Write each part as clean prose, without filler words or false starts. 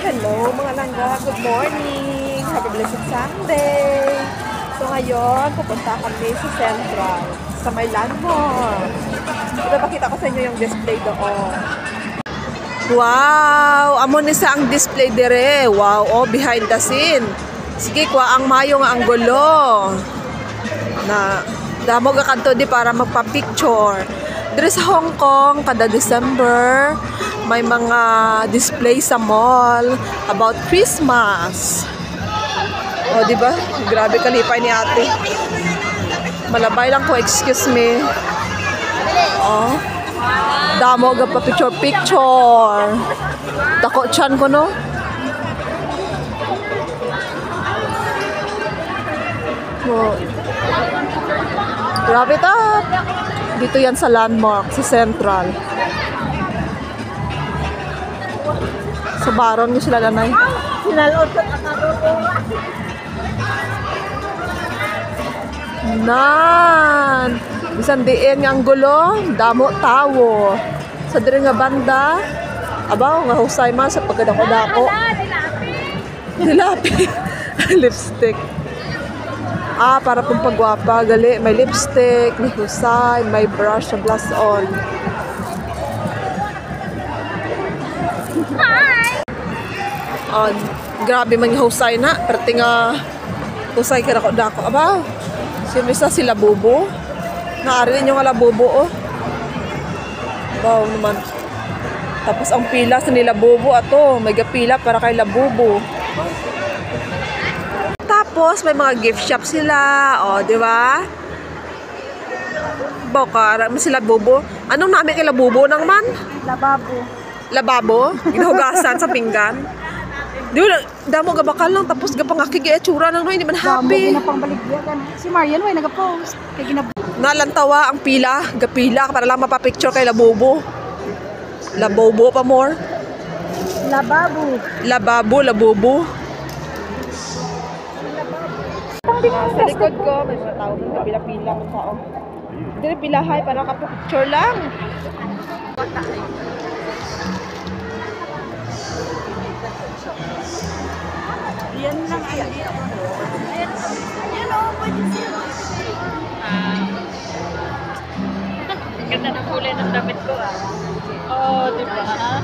Hello mga langga, good morning! Have a blessed Sunday! So ngayon, pupunta kami sa Central, sa may landmark. Ipapakita ko sa inyo yung display doon. Wow! Amo ni sa ang display dire. Wow, oh, behind the scene. Sige, kwa ang mayo nga ang gulo. Na, damo ka kanto di para magpa-picture. Dire sa Hong Kong, kada December, may mga display sa mall about Christmas. O, di ba? Grabe kalipay ni ate. Malabay lang ko, excuse me. Oh. Damo ga pa picture. Dako chan ko, no? Oh. Grabe ta. Dito yan sa landmark, sa Central. Sa baron nyo sila nanay. Nan! Bisan diin nga ang gulo, damo tawo. Sa diri nga banda, abaw nga husay man sa pagkadako-dako. Dilapi. Lipstick. Ah, para pong pagwapa, gali. May lipstick, may husay, may brush, sa blush on. Hi! Grabe man yung husay na. Perti nga husay ka dako-dako. Aba, siyempre sa sila bubo. Naari rin yung alabubo, oh. Wow naman. Tapos ang pila sa nila bubo, ato. May gapila para kay labubo. Tapos, may mga gift shop sila. O, di ba? Bokara, sila bubo. Anong namin kay labubo nang man? Lababo. Lababo? Ginahugasan sa pinggan? Di ba, damo gabakal lang. Tapos gapangakig itsura nang no, hindi man happy. Damo ginapangbaligyan. Si Marian, way nag-post. Nalantawa ang pila. Gapila para lang mapapicture kay labubo. Labobo pa more. Lababo. Lababo, labubo. Sa likod ko, may mga tao ng pila-pila ng tao. Hindi pilahay para kapag-picture lang. Yan lang ay. Yan o, pwede siya. Ganda ng kulay ng damit ko Oh, di ba?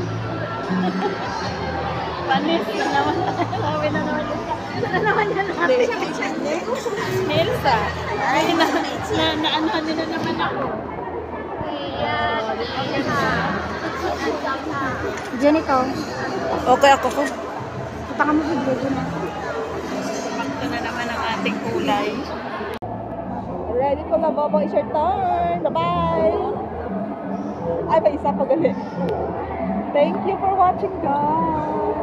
Panis na naman. Sabi na naman. Ano naman yan? Elsa. Ay, na-anuhan nila naman ako. Jenito. Okay ako ko. Ipaka mo video na. Pakto na naman ang ating kulay. Ready for Labobo, it's your turn. Bye-bye. Ay, may isa pa gali. Thank you for watching, guys.